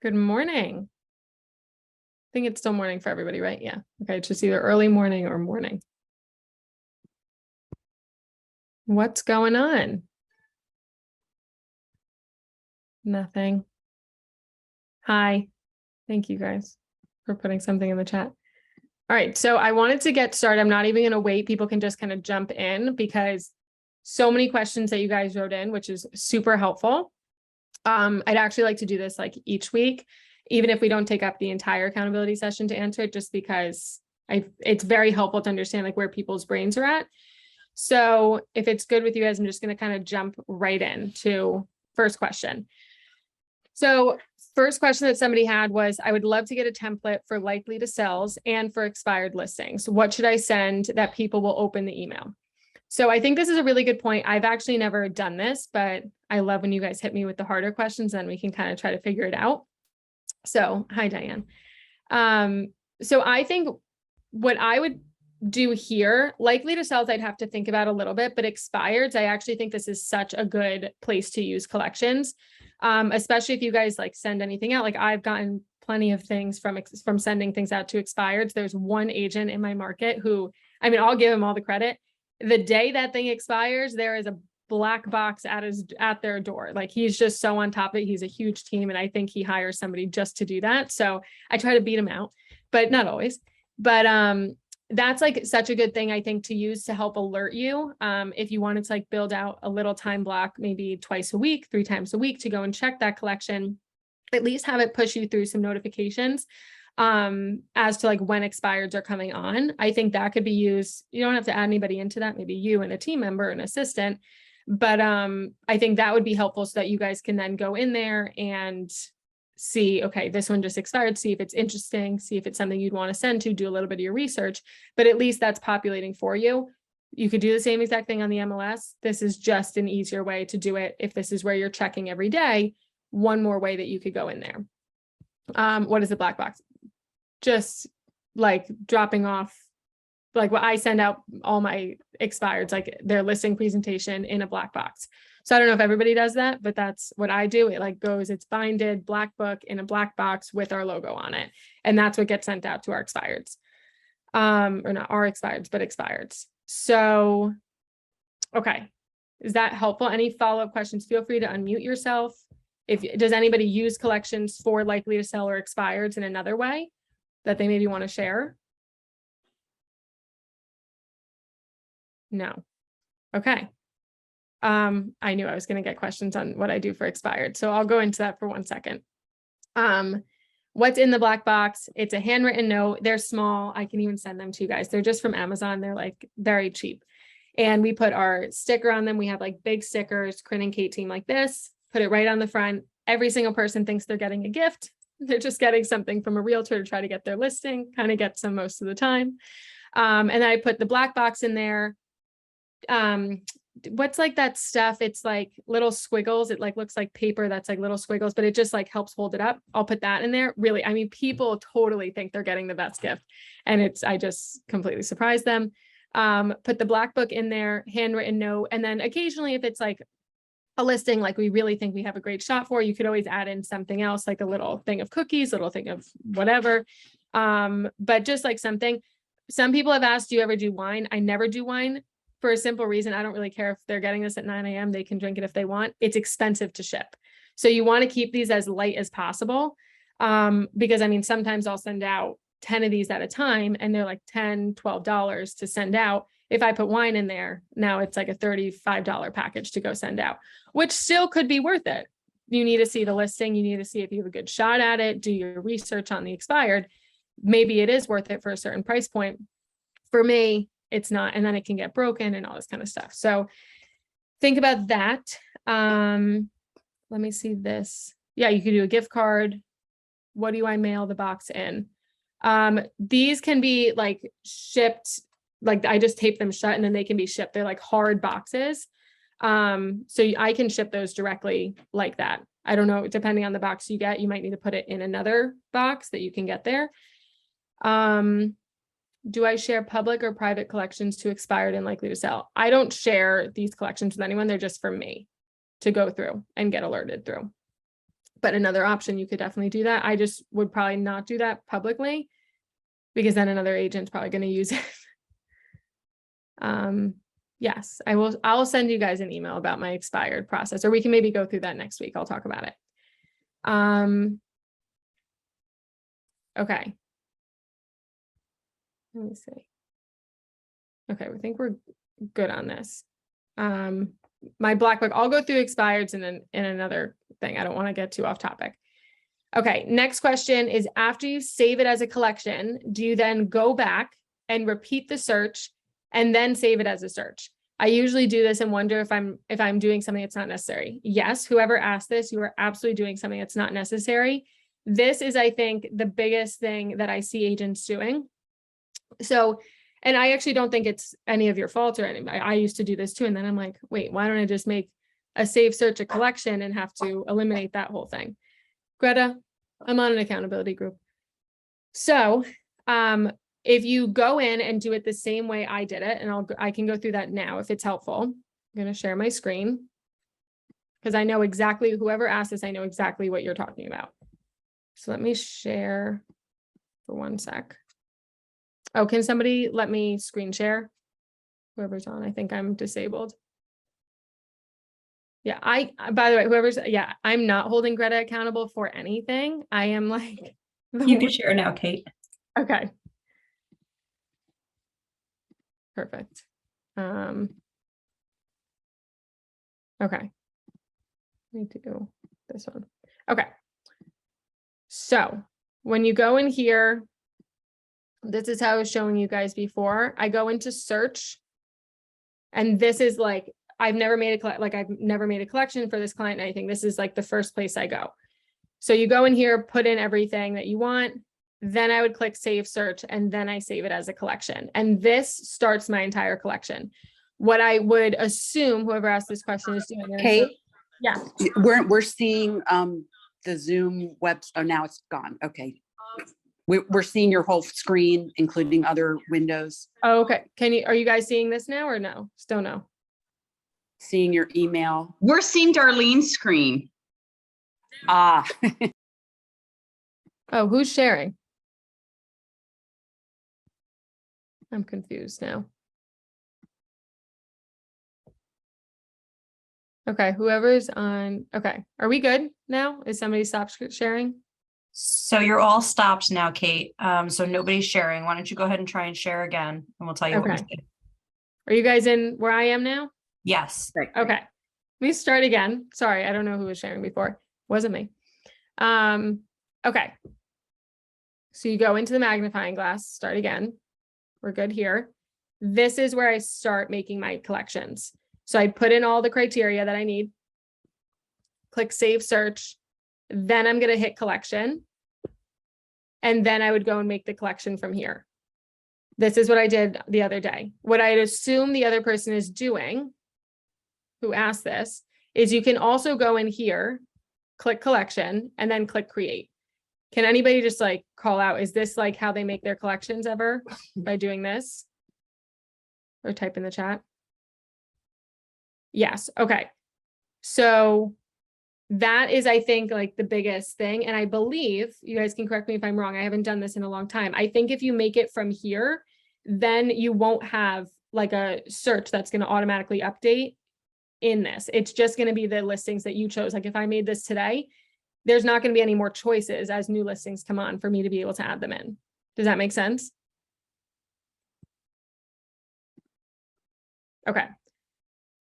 Good morning. I think it's still morning for everybody, right? Yeah. Okay. It's just either early morning or morning. What's going on? Nothing. Hi. Thank you guys for putting something in the chat. All right. So I wanted to get started. I'm not even going to wait. People can just kind of jump in because so many questions that you guys wrote in, which is super helpful. I'd actually like to do this like each week, even if we don't take up the entire accountability session to answer it, just because it's very helpful to understand like where people's brains are at. So if it's good with you guys, I'm just going to kind of jump right in to first question. So first question that somebody had was, I would love to get a template for likely to sells and for expired listings. What should I send that people will open the email? So I think this is a really good point. I've actually never done this, but I love when you guys hit me with the harder questions, then we can kind of try to figure it out. So hi, Diane. So I think what I would do here, likely to sells, I'd have to think about a little bit, but expireds, I actually think this is such a good place to use collections. Especially if you guys like send anything out. Like I've gotten plenty of things from sending things out to expireds. There's one agent in my market who, I mean, I'll give him all the credit. The day that thing expires, there is a black box at their door. Like he's just so on top of it. He's a huge team. And I think he hires somebody just to do that. So I try to beat him out, but not always. But that's like such a good thing, I think, to use to help alert you. If you wanted to like build out a little time block, maybe twice a week, 3 times a week to go and check that collection, at least have it push you through some notifications as to like when expireds are coming on. I think that could be used. You don't have to add anybody into that, maybe you and a team member, an assistant. But I think that would be helpful so that you guys can then go in there and see, okay, this one just expired, see if it's interesting, see if it's something you'd want to send to, do a little bit of your research, but at least that's populating for you. You could do the same exact thing on the MLS. This is just an easier way to do it. If this is where you're checking every day, one more way that you could go in there. What is the black box? Just like dropping off, like what I send out all my expireds, like their listing presentation in a black box. So I don't know if everybody does that, but that's what I do. It like goes, it's binded black book in a black box with our logo on it. And that's what gets sent out to our expireds. Or not our expireds, but expireds. So, okay. Is that helpful? Any follow-up questions? Feel free to unmute yourself. Does anybody use collections for likely to sell or expireds in another way that they maybe want to share? No. Okay. I knew I was going to get questions on what I do for expired. So I'll go into that for 1 second. What's in the black box? It's a handwritten note. They're small. I can even send them to you guys. They're just from Amazon. They're like very cheap. And we put our sticker on them. We have like big stickers, Corinne and Kate team like this, put it right on the front. Every single person thinks they're getting a gift. They're just getting something from a realtor to try to get their listing, kind of gets them most of the time. And then I put the black box in there. What's like that stuff? It's like little squiggles. It like looks like paper that's like little squiggles, but it just like helps hold it up. I'll put that in there. Really, I mean, people totally think they're getting the best gift, and I just completely surprise them. Put the black book in there, handwritten note, and then occasionally if it's like a listing like we really think we have a great shot for, you could always add in something else, like a little thing of cookies, little thing of whatever. But just like something. Some people have asked, do you ever do wine? I never do wine. For a simple reason, I don't really care if they're getting this at 9 a.m. They can drink it if they want. It's expensive to ship. So you want to keep these as light as possible. Because I mean, sometimes I'll send out 10 of these at a time and they're like $10, $12 to send out. If I put wine in there, now it's like a $35 package to go send out, which still could be worth it. You need to see the listing. You need to see if you have a good shot at it, do your research on the expired. Maybe it is worth it for a certain price point. For me, it's not, and then it can get broken and all this kind of stuff. So think about that. Let me see this. Yeah, you could do a gift card. What do I mail the box in? These can be like shipped, like I just tape them shut and then they can be shipped. They're like hard boxes. So I can ship those directly like that. I don't know, depending on the box you get, you might need to put it in another box that you can get there. Do I share public or private collections to expired and likely to sell? I don't share these collections with anyone. They're just for me to go through and get alerted through. But another option, you could definitely do that. I just would probably not do that publicly because then another agent's probably going to use it. Yes, I'll send you guys an email about my expired process, or we can maybe go through that next week. I'll talk about it. Okay. Let me see. Okay, we think we're good on this. My black book, I'll go through expireds and then in another thing. I don't want to get too off topic. Okay, next question is, after you save it as a collection, do you then go back and repeat the search and then save it as a search? I usually do this and wonder if I'm doing something that's not necessary. Yes, whoever asked this, you are absolutely doing something that's not necessary. This is, I think, the biggest thing that I see agents doing. So, and I actually don't think it's any of your fault or anything. I used to do this too. And then I'm like, wait, why don't I just make a save search a collection and have to eliminate that whole thing? Greta, I'm on an accountability group. So, if you go in and do it the same way I did it, and I can go through that now if it's helpful. I'm going to share my screen because I know exactly, whoever asked this, I know exactly what you're talking about. So let me share for 1 sec. Oh, can somebody let me screen share? Whoever's on, I think I'm disabled. Yeah, by the way, I'm not holding Greta accountable for anything. I am like, you can share now, Kate. Okay. Perfect. Okay. Let me do this one. Okay. So when you go in here, this is how I was showing you guys before. I go into search, and this is like, I've never made a collection for this client or anything. This is like the first place I go. So you go in here, put in everything that you want. Then I would click save search, and then I save it as a collection. And this starts my entire collection. What I would assume whoever asked this question is doing. Kate? Yeah. We're seeing the Zoom web. Oh, now it's gone. Okay. We're seeing your whole screen, including other windows. Oh, okay. Are you guys seeing this now or no? Still no? Seeing your email. We're seeing Darlene's screen. Ah. Oh, who's sharing? I'm confused now. Okay, whoever's on. Okay, are we good now? Is somebody stopped sharing? So you're all stopped now, Kate. So nobody's sharing. Why don't you go ahead and try and share again, and we'll tell you what we Okay. did. Are you guys in where I am now? Yes. Right. Okay. Let me start again. Sorry, I don't know who was sharing before. Wasn't me. Okay. So you go into the magnifying glass, start again. We're good here. This is where I start making my collections. So I put in all the criteria that I need. Click save search. Then I'm going to hit collection. And then I would go and make the collection from here. This is what I did the other day. What I'd assume the other person is doing, who asked this, is you can also go in here, click collection, and then click create. Can anybody just like call out, is this like how they make their collections ever by doing this? Or type in the chat. Yes. Okay. So that is, I think, like the biggest thing. And I believe, you guys can correct me if I'm wrong, I haven't done this in a long time. I think if you make it from here, then you won't have like a search that's going to automatically update in this. It's just going to be the listings that you chose. Like if I made this today, there's not going to be any more choices as new listings come on for me to be able to add them in. Does that make sense? Okay.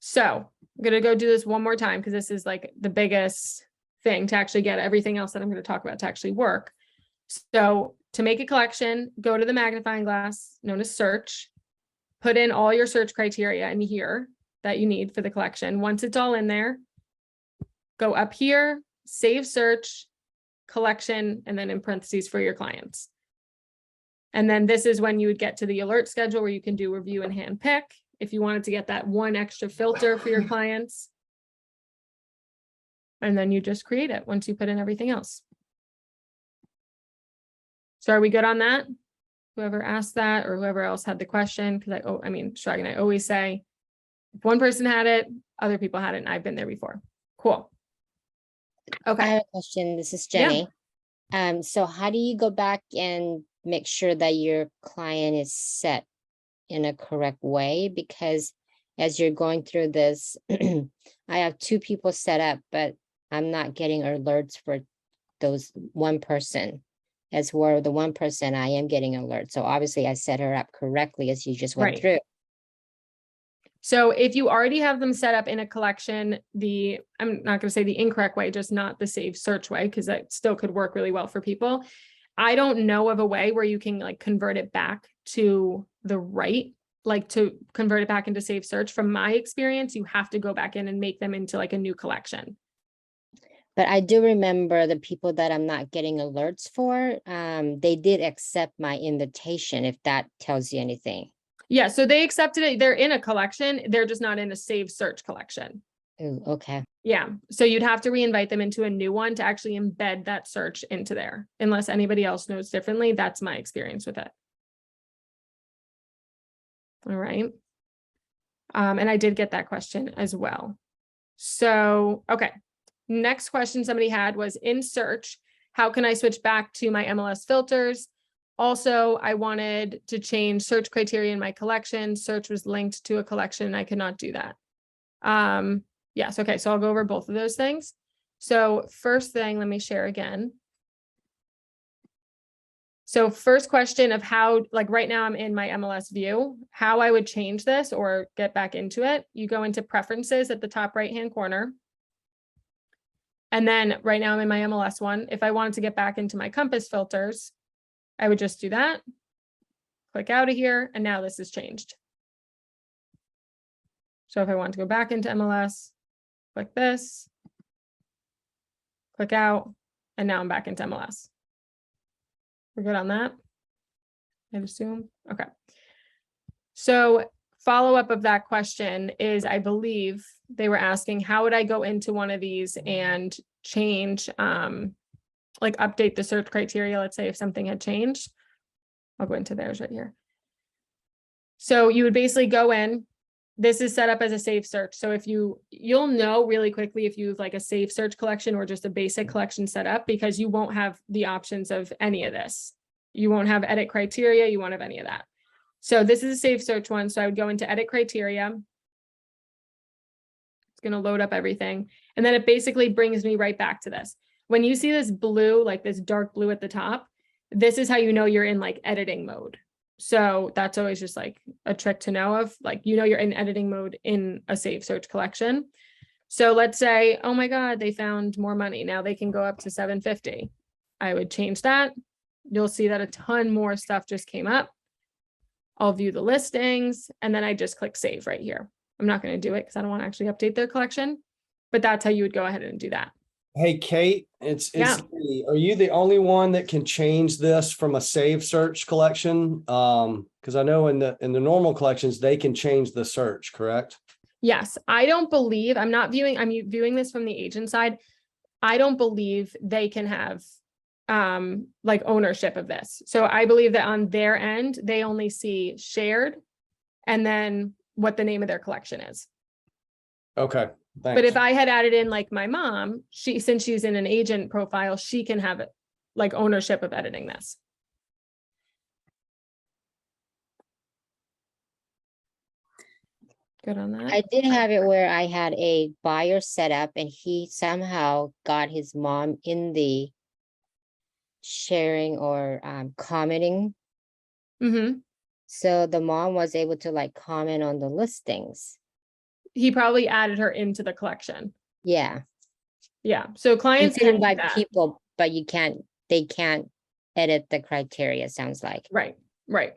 So I'm going to go do this one more time because this is like the biggest thing to actually get everything else that I'm going to talk about to actually work. So to make a collection, go to the magnifying glass known as search, put in all your search criteria in here that you need for the collection. Once it's all in there, go up here, save search, collection, and then in parentheses for your clients. And then this is when you would get to the alert schedule where you can do review and hand pick. If you wanted to get that one extra filter for your clients. And then you just create it once you put in everything else. So are we good on that? Whoever asked that or whoever else had the question, because Chirag and I always say, if one person had it, other people had it, and I've been there before. Cool. I Okay. have a question. This is Yeah. Jenny. So how do you go back and make sure that your client is set in a correct way? Because as you're going through this, I have 2 people set up, but I'm not getting alerts for those one person. As for the one person, I am getting alerts. So obviously I set her up correctly as you just went Right. through. So if you already have them set up in a collection, I'm not going to say the incorrect way, just not the save search way, because that still could work really well for people. I don't know of a way where you can like convert it back to the right, like to convert it back into save search. From my experience, you have to go back in and make them into like a new collection. But I do remember the people that I'm not getting alerts for, they did accept my invitation, if that tells you anything. Yeah, so they accepted it. They're in a collection. They're just not in a save search collection. Ooh, okay. Yeah, so you'd have to reinvite them into a new one to actually embed that search into there. Unless anybody else knows differently, that's my experience with it. All right. And I did get that question as well. So, okay. Next question somebody had was in search, how can I switch back to my MLS filters? Also, I wanted to change search criteria in my collection. Search was linked to a collection and I could not do that. Yes, okay, so I'll go over both of those things. So first thing, let me share again. So first question of how, like right now I'm in my MLS view, how I would change this or get back into it. You go into preferences at the top right-hand corner. And then right now I'm in my MLS one. If I wanted to get back into my compass filters, I would just do that, click out of here, and now this is changed. So if I want to go back into MLS, click this, click out, and now I'm back into MLS. We're good on that, I'd assume. Okay. So follow-up of that question is, I believe they were asking, how would I go into one of these and change, like update the search criteria, let's say if something had changed. I'll go into theirs right here. So you would basically go in, this is set up as a save search. So if you'll know really quickly if you have like a save search collection or just a basic collection set up, because you won't have the options of any of this. You won't have edit criteria, you won't have any of that. So this is a save search one. So I would go into edit criteria. It's going to load up everything. And then it basically brings me right back to this. When you see this blue, like this dark blue at the top, this is how you know you're in like editing mode. So that's always just like a trick to know of, like, you know, you're in editing mode in a save search collection. So let's say, oh my God, they found more money. Now they can go up to 750. I would change that. You'll see that a ton more stuff just came up. I'll view the listings and then I just click save right here. I'm not going to do it because I don't want to actually update their collection, but that's how you would go ahead and do that. Hey, Kate, it's Yeah. Lee. Are you the only one that can change this from a save search collection? Because I know in the normal collections, they can change the search, correct? Yes, I don't believe, I'm viewing this from the agent side. I don't believe they can have like ownership of this. So I believe that on their end, they only see shared and then what the name of their collection is. Okay, thanks. But if I had added in like my mom, since she's in an agent profile, she can have it like ownership of editing this. Good on that. I did have it where I had a buyer set up and he somehow got his mom in the sharing or commenting. Mm-hmm. So the mom was able to like comment on the listings. He probably added her into the collection. Yeah. Yeah. So You clients can can do invite that. people, but they can't edit the criteria, sounds like. Right. Right.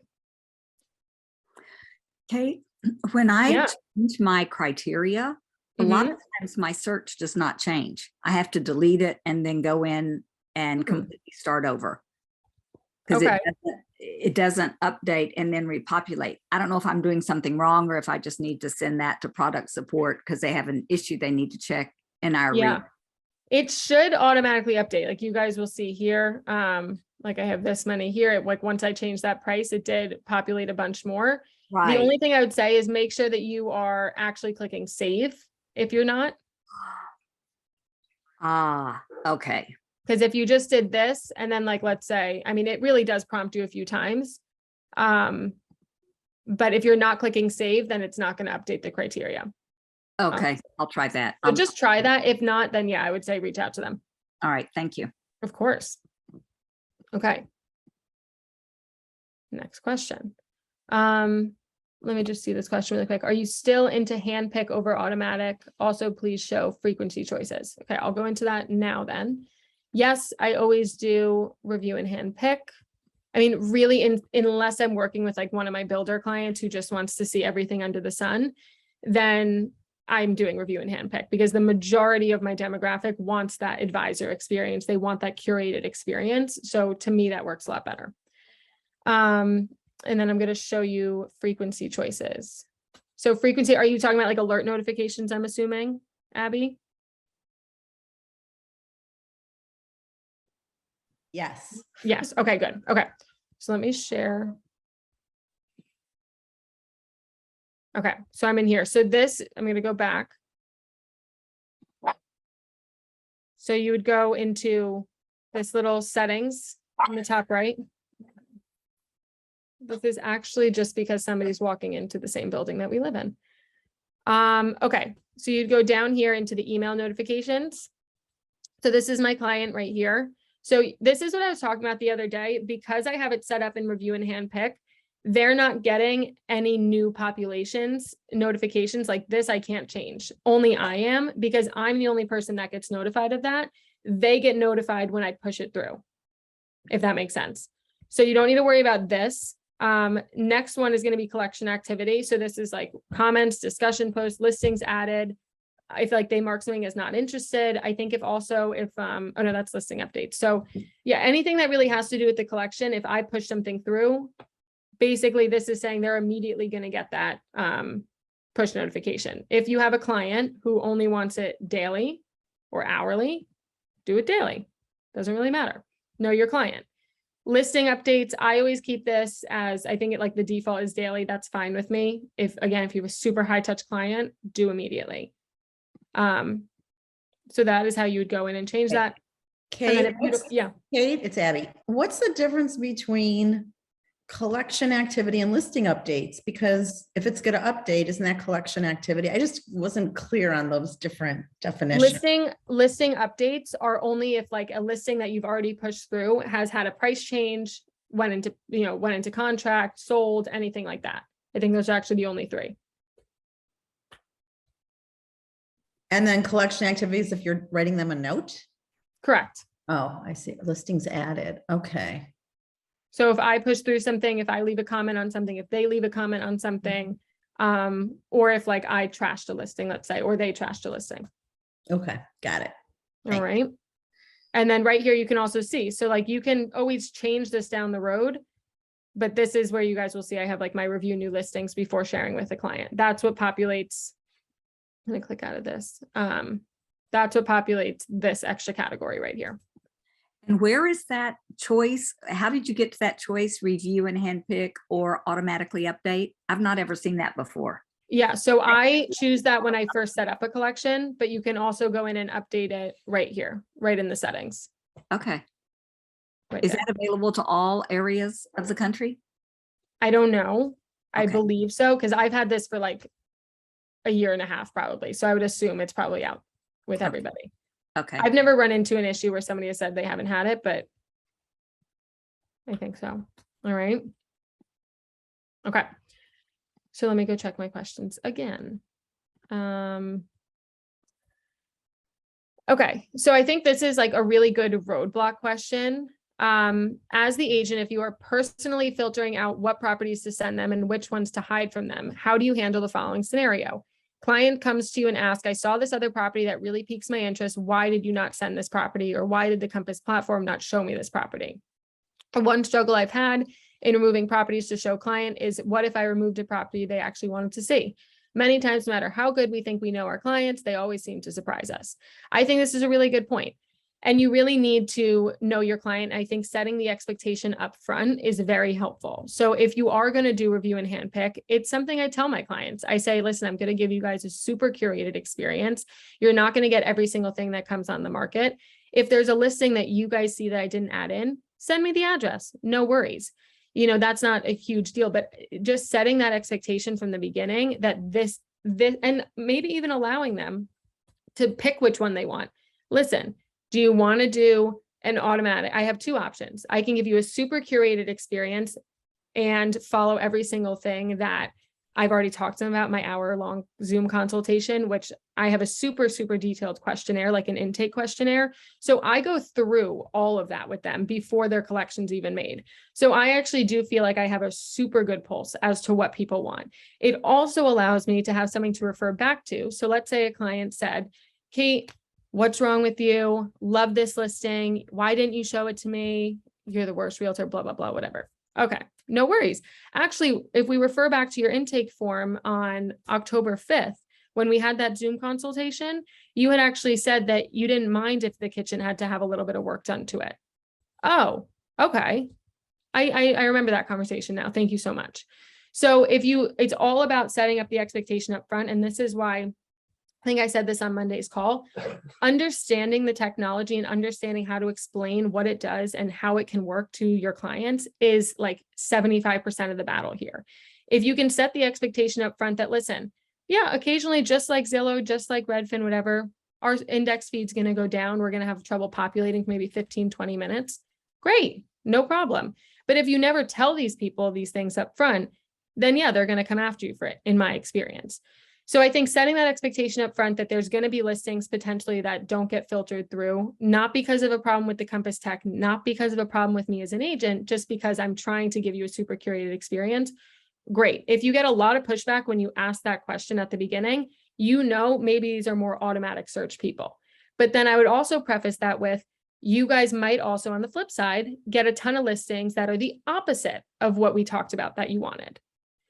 Kate, when I Yeah. change my criteria, a lot of times my search does not change. I have to delete it and then go in and completely start over. Because Okay. it doesn't update and then repopulate. I don't know if I'm doing something wrong or if I just need to send that to product support because they have an issue they need to check in our Yeah. It should automatically update. Like you guys will see here. Like I have this many here. Like once I changed that price, it did populate a bunch more. right. The only thing I would say is make sure that you are actually clicking save if you're not. Ah, okay. Because if you just did this and then like, let's say, I mean, it really does prompt you a few times. But if you're not clicking save, then it's not going to update the criteria. Okay, I'll try that. So just try that. If not, then yeah, I would say reach out to them. All right, thank you. Of course. Okay. Next question. Let me just see this question really quick. Are you still into handpick over automatic? Also, please show frequency choices. Okay, I'll go into that now then. Yes, I always do review and handpick. I mean, really, unless I'm working with like one of my builder clients who just wants to see everything under the sun, then I'm doing review and handpick, because the majority of my demographic wants that advisor experience. They want that curated experience. So to me, that works a lot better. And then I'm going to show you frequency choices. So frequency, are you talking about like alert notifications, I'm assuming, Abby? Yes. Yes. Okay, good. Okay. So let me share. Okay. So I'm in here. So this, I'm going to go back. So you would go into this little settings in the top right. This is actually just because somebody's walking into the same building that we live in. Okay. So you'd go down here into the email notifications. So this is my client right here. So this is what I was talking about the other day. Because I have it set up in review and handpick, they're not getting any new populations notifications like this. I can't change. Only I am, because I'm the only person that gets notified of that. They get notified when I push it through, if that makes sense. So you don't need to worry about this. Next one is going to be collection activity. So this is like comments, discussion posts, listings added. I feel like they mark something as not interested. I think if oh no, that's listing updates. So yeah, anything that really has to do with the collection, if I push something through, basically this is saying they're immediately going to get that push notification. If you have a client who only wants it daily or hourly, do it daily. Doesn't really matter. Know your client. Listing updates, I always keep this as, I think it like the default is daily. That's fine with me. If you have a super high touch client, do immediately. So that is how you would go in and change that. And then Kate, Kate, it's Abby. What's the difference between collection activity and listing updates? Because if it's going to update, isn't that collection activity? I just wasn't clear on those different definitions. Listing updates are only if like a listing that you've already pushed through has had a price change, went into contract, sold, anything like that. I think those are actually the only three. And then collection activities, if you're writing them a note? Correct. Oh, I see. Listings added. Okay. So if I push through something, if I leave a comment on something, if they leave a comment on something, or if like I trashed a listing, let's say, or they trashed a listing. Okay. Got it. All right. And then right here, you can also see, so like you can always change this down the road, but this is where you guys will see I have like my review new listings before sharing with a client. That's what populates. I'm going to click out of this. That's what populates this extra category right here. And where is that choice? How did you get to that choice? Review and handpick or automatically update? I've not ever seen that before. Yeah, so I choose that when I first set up a collection, but you can also go in and update it right here, right in the settings. Okay. Right Is there. that available to all areas of the country? I don't know. I Okay. believe so, because I've had this for like a year and a half probably. So I would assume it's probably out with Okay. everybody. Okay. I've never run into an issue where somebody has said they haven't had it, but I think so. All right. Okay. So let me go check my questions again. Okay. So I think this is like a really good roadblock question. As the agent, if you are personally filtering out what properties to send them and which ones to hide from them, how do you handle the following scenario? Client comes to you and asks, I saw this other property that really piques my interest. Why did you not send this property? Or why did the Compass platform not show me this property? One struggle I've had in removing properties to show client is, what if I removed a property they actually wanted to see? Many times, no matter how good we think we know our clients, they always seem to surprise us. I think this is a really good point. And you really need to know your client. I think setting the expectation up front is very helpful. So if you are going to do review and handpick, it's something I tell my clients. I say, listen, I'm going to give you guys a super curated experience. You're not going to get every single thing that comes on the market. If there's a listing that you guys see that I didn't add in, send me the address. No worries. You know, that's not a huge deal, but just setting that expectation from the beginning that this, and maybe even allowing them to pick which one they want. Listen, do you want to do an automatic? I have two options. I can give you a super curated experience and follow every single thing that I've already talked to them about, my hour-long Zoom consultation, which I have a super detailed questionnaire, like an intake questionnaire. So I go through all of that with them before their collection's even made. So I actually do feel like I have a super good pulse as to what people want. It also allows me to have something to refer back to. So let's say a client said, Kate, what's wrong with you? Love this listing. Why didn't you show it to me? You're the worst realtor, blah, blah, blah, whatever. Okay, no worries. Actually, if we refer back to your intake form on October 5th, when we had that Zoom consultation, you had actually said that you didn't mind if the kitchen had to have a little bit of work done to it. Oh, okay. I remember that conversation now. Thank you so much. So it's all about setting up the expectation up front. And this is why I think I said this on Monday's call, understanding the technology and understanding how to explain what it does and how it can work to your clients is like 75% of the battle here. If you can set the expectation up front that, listen, yeah, occasionally, just like Zillow, just like Redfin, whatever, our index feed's going to go down. We're going to have trouble populating for maybe 15, 20 minutes. Great, no problem. But if you never tell these people these things up front, then yeah, they're going to come after you for it, in my experience. So I think setting that expectation up front that there's going to be listings potentially that don't get filtered through, not because of a problem with the Compass Tech, not because of a problem with me as an agent, just because I'm trying to give you a super curated experience. Great. If you get a lot of pushback when you ask that question at the beginning, you know, maybe these are more automatic search people. But then I would also preface that with, you guys might also on the flip side, get a ton of listings that are the opposite of what we talked about that you wanted.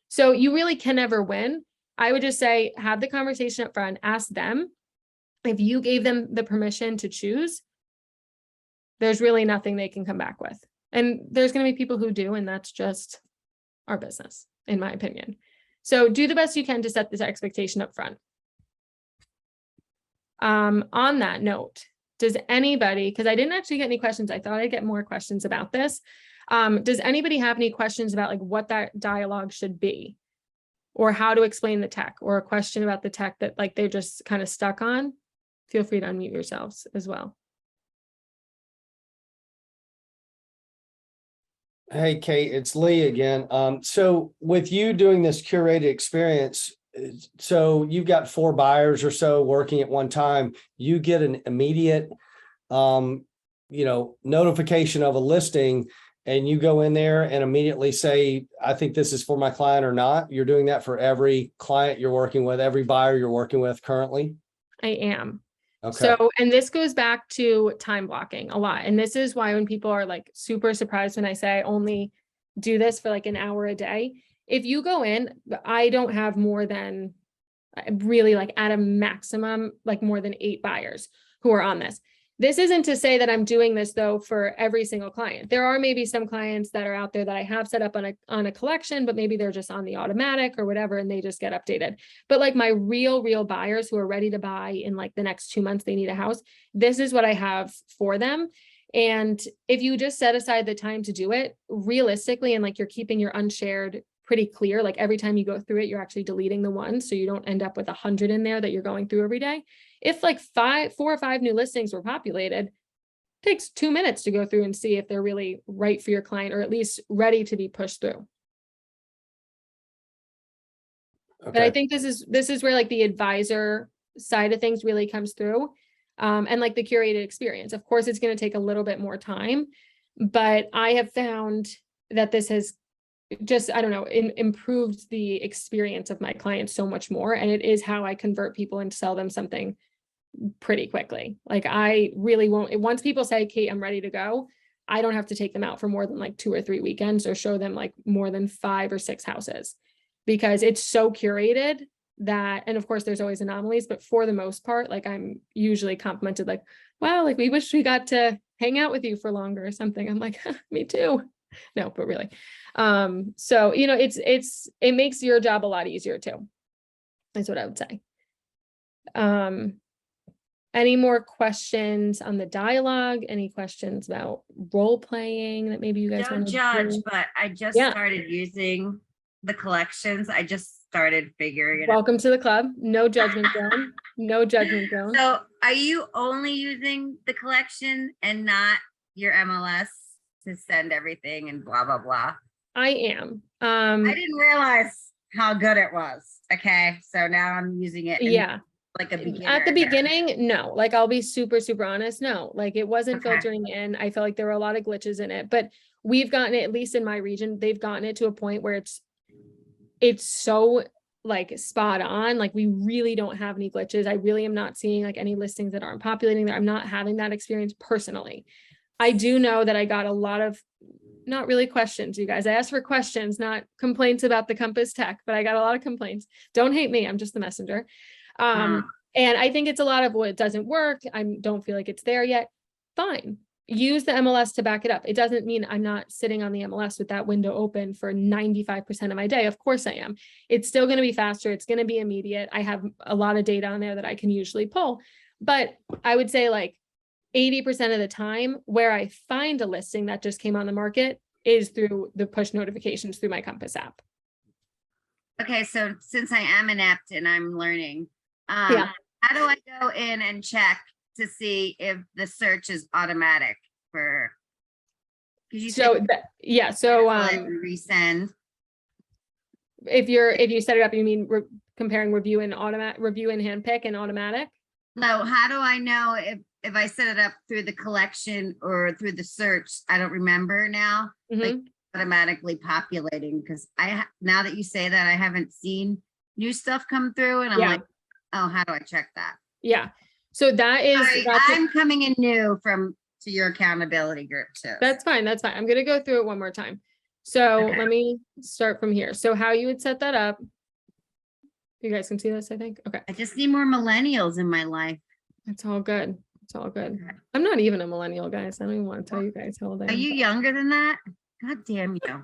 So you really can never win. I would just say, have the conversation up front, ask them. If you gave them the permission to choose, there's really nothing they can come back with. And there's going to be people who do, and that's just our business, in my opinion. So do the best you can to set this expectation up front. On that note, does anybody, because I didn't actually get any questions, I thought I'd get more questions about this. Does anybody have any questions about like what that dialogue should be? Or how to explain the tech, or a question about the tech that like they're just kind of stuck on? Feel free to unmute yourselves as well. Hey, Kate, it's Lee again. So with you doing this curated experience, so you've got 4 buyers or so working at one time, you get an immediate, notification of a listing, and you go in there and immediately say, I think this is for my client or not. You're doing that for every client you're working with, every buyer you're working with currently? I am. Okay. So, and this goes back to time blocking a lot. And this is why when people are like super surprised when I say I only do this for like an hour a day, if you go in, I don't have more than really like at a maximum, like more than 8 buyers who are on this. This isn't to say that I'm doing this though for every single client. There are maybe some clients that are out there that I have set up on a collection, but maybe they're just on the automatic or whatever, and they just get updated. But like my real buyers who are ready to buy in like the next 2 months, they need a house. This is what I have for them. And if you just set aside the time to do it realistically, and like you're keeping your unshared pretty clear, like every time you go through it, you're actually deleting the ones, so you don't end up with 100 in there that you're going through every day. If like 4 or 5 new listings were populated, it takes 2 minutes to go through and see if they're really right for your client, or at least ready to be pushed through. Okay. But I think this is where like the advisor side of things really comes through, and like the curated experience. Of course, it's going to take a little bit more time, but I have found that this has just, I don't know, improved the experience of my clients so much more. And it is how I convert people and sell them something pretty quickly. Like I really won't, once people say, Kate, I'm ready to go, I don't have to take them out for more than like 2 or 3 weekends or show them like more than 5 or 6 houses, because it's so curated that, and of course there's always anomalies, but for the most part, like I'm usually complimented, like, wow, like we wish we got to hang out with you for longer or something. I'm like, me too. No, but really. So, you know, it makes your job a lot easier too. Is what I would say. Any more questions on the dialogue? Any questions about role playing that maybe you guys Don't want to judge, do? but I just Yeah. started using the collections. I just started figuring it out. Welcome to the club. No judgment zone. No judgment zone. So are you only using the collection and not your MLS to send everything and blah, blah, blah? I am. I didn't realize how good it was. Okay, so now I'm using it. in Yeah. Like a beginner. At the there. beginning, no, like I'll be super, super honest. No, like it wasn't Okay. filtering in. I felt like there were a lot of glitches in it, but we've gotten it, at least in my region, they've gotten it to a point where it's so like spot on. Like we really don't have any glitches. I really am not seeing like any listings that aren't populating there. I'm not having that experience personally. I do know that I got a lot of, not really questions, you guys. I asked for questions, not complaints about the Compass tech, but I got a lot of complaints. Don't hate me. I'm just the messenger. And I think it's a lot of what doesn't work. I don't feel like it's there yet. Fine. Use the MLS to back it up. It doesn't mean I'm not sitting on the MLS with that window open for 95% of my day. Of course I am. It's still going to be faster. It's going to be immediate. I have a lot of data on there that I can usually pull, but I would say like 80% of the time where I find a listing that just came on the market is through the push notifications through my Compass app. Okay, so since I am inept and I'm learning, Yeah. how do I go in and check to see if the search is automatic for? Because you So said yeah, so resend. if you set it up, you mean comparing review and handpick and automatic? No, how do I know if I set it up through the collection or through the search? I don't remember now. Like Mhm. automatically populating, because now that you say that, I haven't seen new stuff come through and I'm Yeah. like, oh, how do I check that? Yeah. So that is, Sorry, I'm coming in new to your accountability group too. that's fine. That's fine. I'm going to go through it one more time. So Okay. let me start from here. So how you would set that up. You guys can see this, I think. Okay. I just need more millennials in my life. It's all good. It's all good. Okay. I'm not even a millennial, guys. I don't even want to tell you guys how old I am. Are you younger than that? God damn you.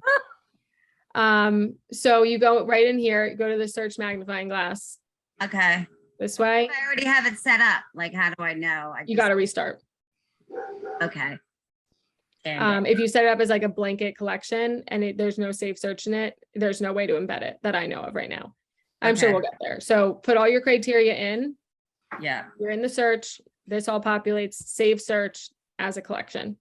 So you go right in here, go to the search magnifying glass Okay. this way. I already have it set up. Like, how do I know? You got to restart. Okay. Damn it. If you set it up as like a blanket collection and there's no safe search in it, there's no way to embed it that I know of right now. I'm sure Okay. we'll get there. So put all your criteria in, Yeah. you're in the search, this all populates, save search as a collection.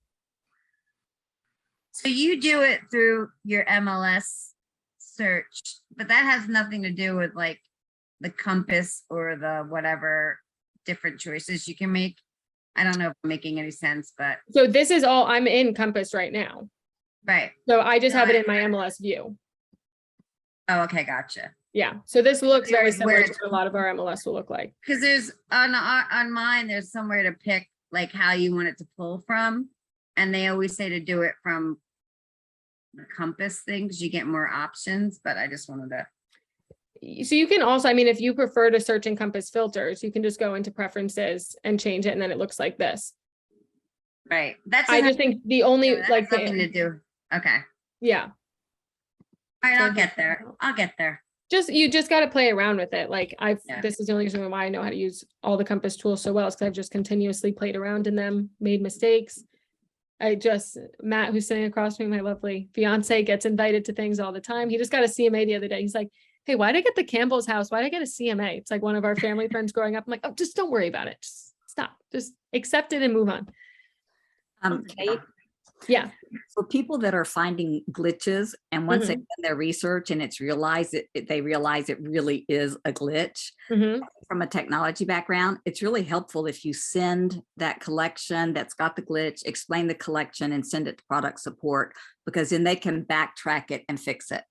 So you do it through your MLS search, but that has nothing to do with like the Compass or the whatever different choices you can make. I don't know if I'm making any sense, but So this is all, I'm in Compass right now. right. So I just have it in my MLS view. Oh, okay, gotcha. Yeah. So this looks very Here's similar where to what a lot of our MLS will look like. Because there's on mine, there's somewhere to pick like how you want it to pull from. And they always say to do it from the Compass thing because you get more options, but I just wanted to. So you can also, I mean, if you prefer to search in Compass filters, you can just go into preferences and change it. And then it looks like this. Right. That's I just think the only like, nothing to do. Okay. yeah, All right, So- I'll get there. I'll get there. you just got to play around with it. Like Yeah. this is the only reason why I know how to use all the Compass tools so well is because I've just continuously played around in them, made mistakes. Matt, who's sitting across from me, my lovely fiance, gets invited to things all the time. He just got a CMA the other day. He's like, hey, why'd I get the Campbell's house? Why'd I get a CMA? It's like one of our family friends growing up. I'm like, oh, just don't worry about it. Just stop. Just accept it and move on. Kate, Yeah. for people that are finding glitches and once they've done their research and they realize it really is a glitch, Mhm. from a technology background, it's really helpful if you send that collection that's got the glitch, explain the collection and send it to product support, because then they can backtrack it and fix it.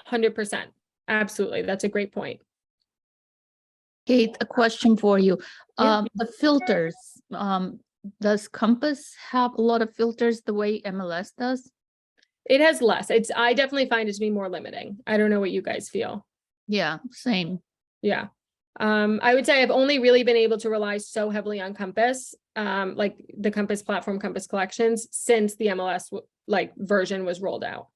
100%. Absolutely. That's a great point. Kate, a question for you. Yeah. The filters, does Compass have a lot of filters the way MLS does? It has less. I definitely find it to be more limiting. I don't know what you guys feel. Yeah, same. Yeah. I would say I've only really been able to rely so heavily on Compass like the Compass platform, Compass collections, since the MLS like version was rolled out.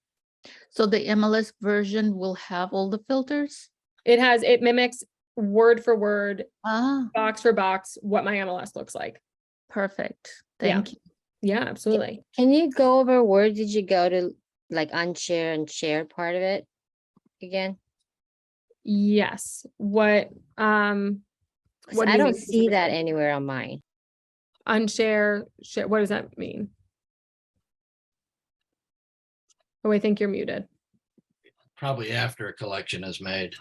So the MLS version will have all the filters? It mimics word for word, Ah, box for box, what my MLS looks like. perfect. Yeah. Thank you. Yeah, absolutely. Can you go over where did you go to like unshare and share part of it again? Yes. What 'Cause what do I you don't mean see that specifically? anywhere on mine. Unshare, share, what does that mean? Oh, I think you're muted. Probably after a collection is made.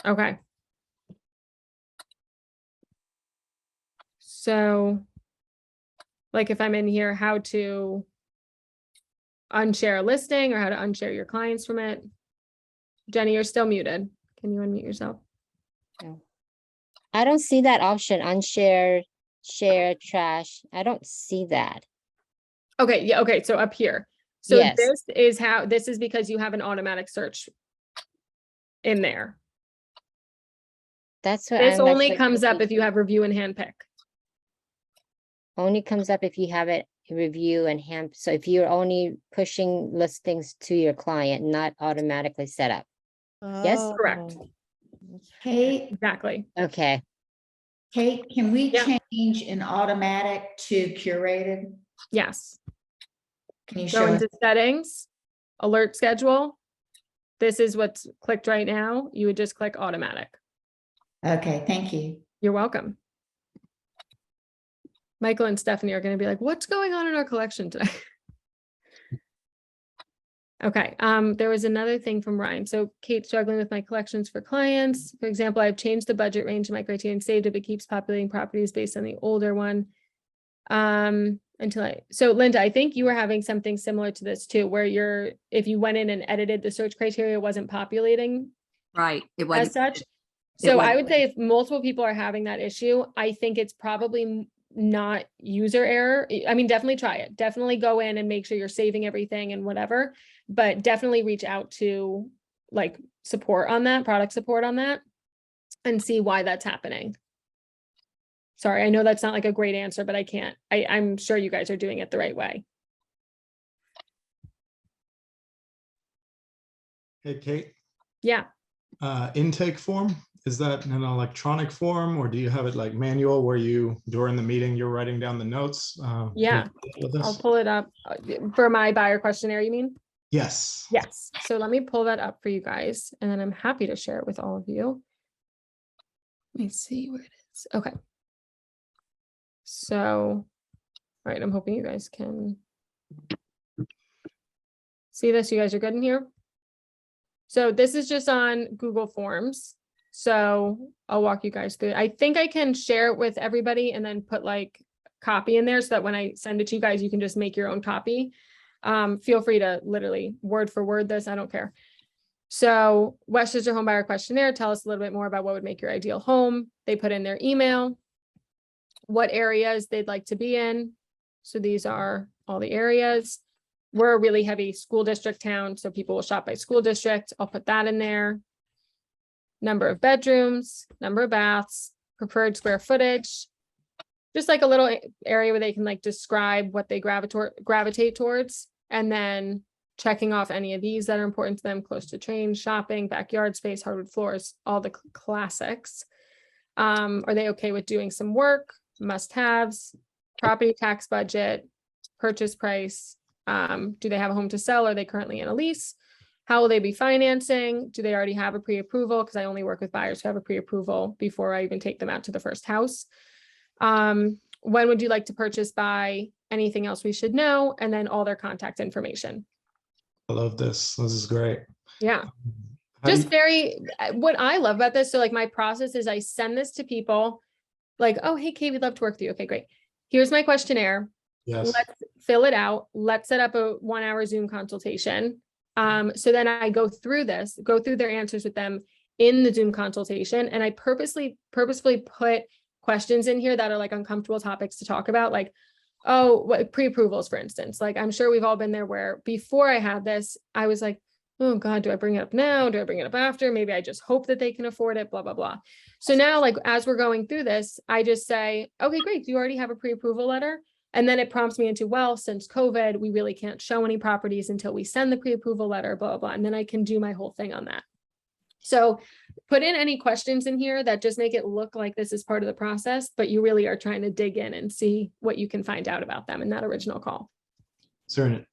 Okay. So, like if I'm in here, how to unshare a listing or how to unshare your clients from it. Jenny, you're still muted. Can you unmute yourself? I don't see that option, unshare, share, trash. I don't see that. Okay, yeah, okay, so up here. So Yes. this is because you have an automatic search in there. That's what This I'm only actually comes up if confused. you have review and handpick. Only comes up if you have it review and hand. So if you're only pushing listings to your client, not automatically set up. Yes? Correct. Kate, Exactly. Okay. Kate, can we Yeah. change an automatic to curated? Yes. Can you Go show us? into settings, alert schedule. This is what's clicked right now. You would just click automatic. Okay, thank you. You're welcome. Michael and Stephanie are going to be like, what's going on in our collection today? Okay. There was another thing from Ryan. So Kate, struggling with my collections for clients. For example, I've changed the budget range of my criteria and saved it, but keeps populating properties based on the older one. So Linda, I think you were having something similar to this too, where if you went in and edited the search criteria, wasn't populating Right. It as wasn't. such. it So I wasn't. would say if multiple people are having that issue, I think it's probably not user error. I mean, definitely try it. Definitely go in and make sure you're saving everything and whatever, but definitely reach out to like support on that, product support on that, and see why that's happening. Sorry, I know that's not like a great answer, but I'm sure you guys are doing it the right way. Hey, Kate, Yeah. intake form, is that in an electronic form or do you have it like manual where during the meeting, you're writing down the notes? Yeah. With I'll this? pull it up for my buyer questionnaire, you mean? Yes. Yes. So let me pull that up for you guys, and then I'm happy to share it with all of you. Let me see where it is. Okay. So, all right, I'm hoping you guys can see this. You guys are good in here? So this is just on Google Forms. So I'll walk you guys through it. I think I can share it with everybody and then put like copy in there so that when I send it to you guys, you can just make your own copy. Feel free to literally word for word this, I don't care. So Westchester Home Buyer Questionnaire, tell us a little bit more about what would make your ideal home. They put in their email, what areas they'd like to be in. So these are all the areas. We're a really heavy school district town, so people will shop by school district. I'll put that in there. Number of bedrooms, number of baths, preferred square footage. Just like a little area where they can like describe what they gravitate towards, and then checking off any of these that are important to them: close to train, shopping, backyard space, hardwood floors, all the classics. Are they okay with doing some work? Must-haves, property tax budget, purchase price. Do they have a home to sell? Are they currently in a lease? How will they be financing? Do they already have a pre-approval? Because I only work with buyers who have a pre-approval before I even take them out to the first house. When would you like to purchase by? Anything else we should know? And then all their contact information. I love this. This is great. Yeah. How do Just what I love about this. So like my process is I send this to people like, oh, hey, Kate, we'd love to work with you. Okay, great. Here's my questionnaire. Yes. Let's fill it out. Let's set up a 1-hour Zoom consultation. So then I go through their answers with them in the Zoom consultation. And I purposefully put questions in here that are like uncomfortable topics to talk about. Like, oh, what pre-approvals, for instance. Like, I'm sure we've all been there where before I had this, I was like, oh God, do I bring it up now? Do I bring it up after? Maybe I just hope that they can afford it, blah, blah, blah. So now, like, as we're going through this, I just say, okay, great. Do you already have a pre-approval letter? And then it prompts me into, well, since COVID, we really can't show any properties until we send the pre-approval letter, blah, blah, blah. And then I can do my whole thing on that. So put in any questions in here that just make it look like this is part of the process, but you really are trying to dig in and see what you can find out about them in that original call.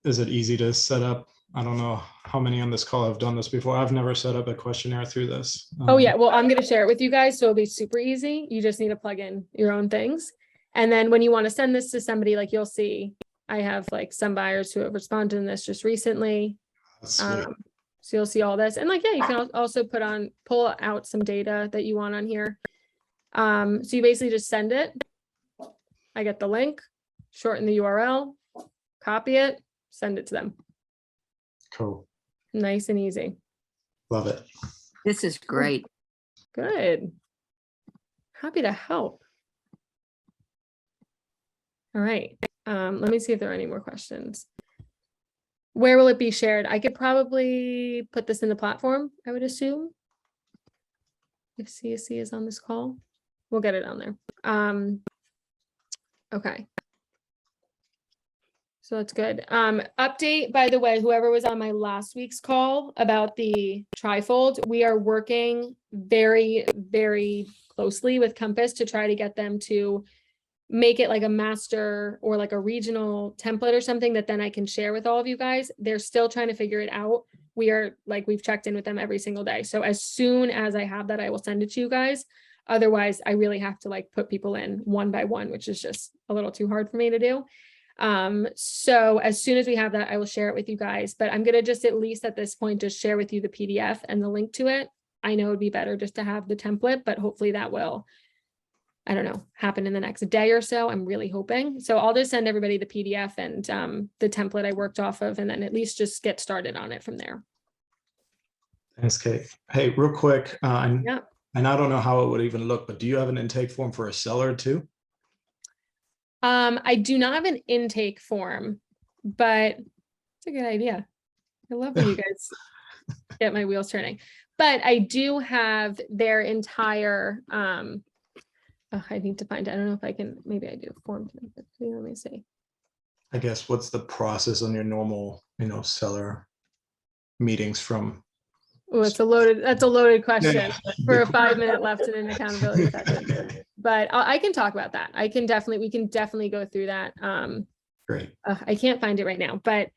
Is it easy to set up? I don't know how many on this call have done this before. I've never set up a questionnaire through this. Oh yeah, well, I'm going to share it with you guys. So it'll be super easy. You just need to plug in your own things. And then when you want to send this to somebody, like you'll see, I have like some buyers who have responded in this just recently. That's sweet. So you'll see all this. And like, yeah, you can also pull out some data that you want on here. So you basically just send it. I get the link, shorten the URL, copy it, send it to them. Cool. Nice and easy. Love it. This is great. Good. Happy to help. All right. Let me see if there are any more questions. Where will it be shared? I could probably put this in the platform, I would assume. If CSC is on this call, we'll get it on there. Okay. So that's good. Update, by the way, whoever was on my last week's call about the trifold, we are working very, very closely with Compass to try to get them to make it like a master or like a regional template or something that then I can share with all of you guys. They're still trying to figure it out. We are like, we've checked in with them every single day. So as soon as I have that, I will send it to you guys. Otherwise, I really have to like put people in one by one, which is just a little too hard for me to do. So as soon as we have that, I will share it with you guys, but I'm going to just at least at this point, just share with you the PDF and the link to it. I know it'd be better just to have the template, but hopefully that will, I don't know, happen in the next day or so. I'm really hoping. So I'll just send everybody the PDF and the template I worked off of, and then at least just get started on it from there. Thanks, Kate. Hey, real quick, Yeah. and I don't know how it would even look, but do you have an intake form for a seller too? I do not have an intake form, but it's a good idea. I love when you guys get my wheels turning. But I do have their entire, I need to find, I don't know if I can, maybe I do a form. Let me see. I guess what's the process on your normal, seller meetings from? Oh, that's a loaded question for a 5-minute left in an accountability session. But I can talk about that. we can definitely go through that. Great. I can't find it right now, but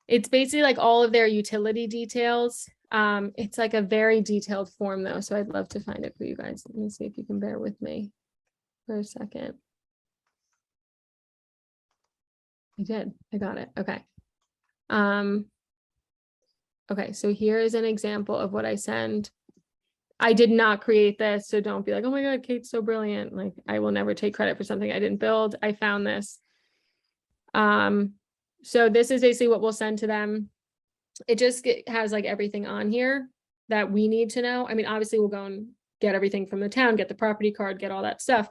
it's basically like all of their utility details. It's like a very detailed form though. So I'd love to find it for you guys. Let me see if you can bear with me for a second. I got it. Okay. Okay, so here is an example of what I send. I did not create this, so don't be like, oh my God, Kate's so brilliant. Like, I will never take credit for something I didn't build. I found this. So this is basically what we'll send to them. It just has like everything on here that we need to know. I mean, obviously we'll go and get everything from the town, get the property card, get all that stuff.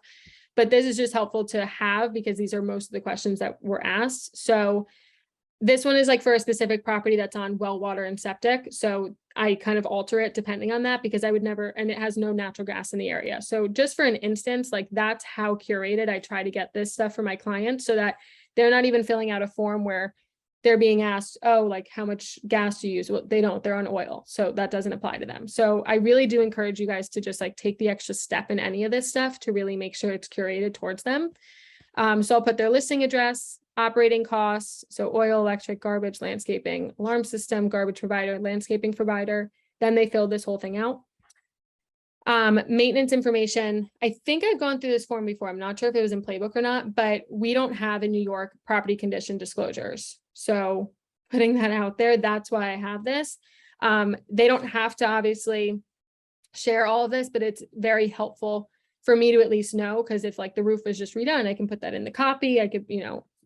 But this is just helpful to have because these are most of the questions that were asked. So this one is like for a specific property that's on well water and septic. So I kind of alter it depending on that because I would never, and it has no natural gas in the area. So just for an instance, like that's how curated I try to get this stuff for my clients so that they're not even filling out a form where they're being asked, oh, like how much gas do you use? Well, they don't, they're on oil. So that doesn't apply to them. So I really do encourage you guys to just like take the extra step in any of this stuff to really make sure it's curated towards them. So I'll put their listing address, operating costs, so oil, electric, garbage, landscaping, alarm system, garbage provider, landscaping provider. Then they fill this whole thing out. Maintenance information. I think I've gone through this form before. I'm not sure if it was in Playbook or not, but we don't have in New York property condition disclosures. So putting that out there, that's why I have this. They don't have to obviously share all of this, but it's very helpful for me to at least know, because if like the roof was just redone, I can put that in the copy. I could,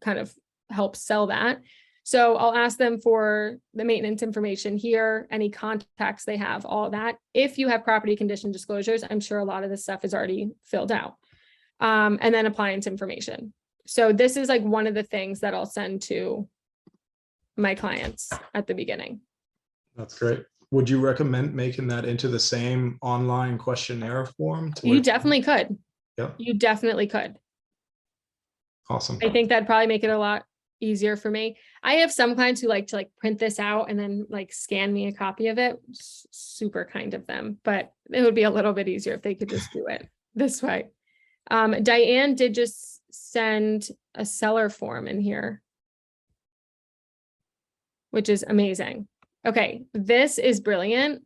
kind of help sell that. So I'll ask them for the maintenance information here, any contacts they have, all that. If you have property condition disclosures, I'm sure a lot of this stuff is already filled out. And then appliance information. So this is like one of the things that I'll send to my clients at the beginning. That's great. Would you recommend making that into the same online questionnaire form? to You where- definitely could. Yep, You definitely could. awesome. I think that'd probably make it a lot easier for me. I have some clients who like to like print this out and then like scan me a copy of it. Super kind of them, but it would be a little bit easier if they could just do it this way. Diane did just send a seller form in here, which is amazing. Okay, this is brilliant.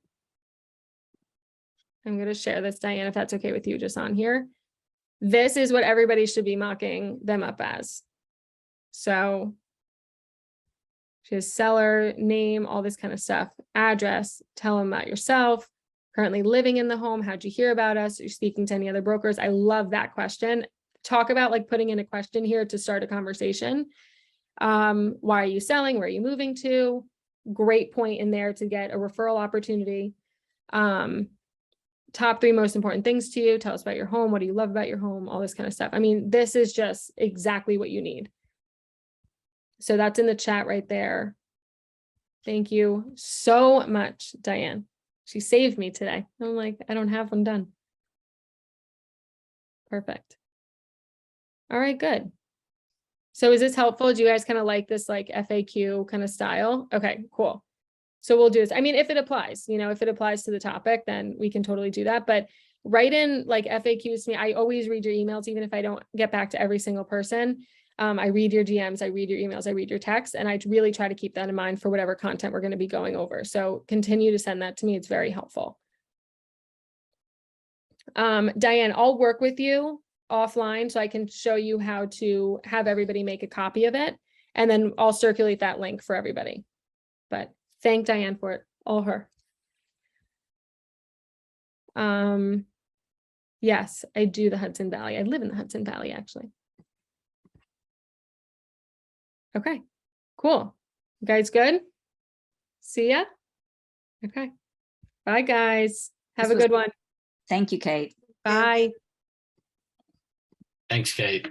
I'm going to share this, Diane, if that's okay with you, just on here. This is what everybody should be mocking them up as. So she has seller, name, all this kind of stuff, address, tell them about yourself, currently living in the home, how'd you hear about us, are you speaking to any other brokers? I love that question. Talk about like putting in a question here to start a conversation. Why are you selling? Where are you moving to? Great point in there to get a referral opportunity. Top 3 most important things to you. Tell us about your home. What do you love about your home? All this kind of stuff. I mean, this is just exactly what you need. So that's in the chat right there. Thank you so much, Diane. She saved me today. I'm like, I don't have one done. Perfect. All right, good. So is this helpful? Do you guys kind of like this like FAQ kind of style? Okay, cool. So we'll do this. I mean, if it applies, you know, if it applies to the topic, then we can totally do that. But write in like FAQs to me. I always read your emails, even if I don't get back to every single person. I read your DMs, I read your emails, I read your texts, and I really try to keep that in mind for whatever content we're going to be going over. So continue to send that to me. It's very helpful. Diane, I'll work with you offline so I can show you how to have everybody make a copy of it. And then I'll circulate that link for everybody. But thank Diane for it, all her. Yes, I do the Hudson Valley. I live in the Hudson Valley, actually. Okay, cool. You guys good? See ya. Okay. Bye, guys. Have a good one. Thank you, Kate. Bye. Thanks, Kate.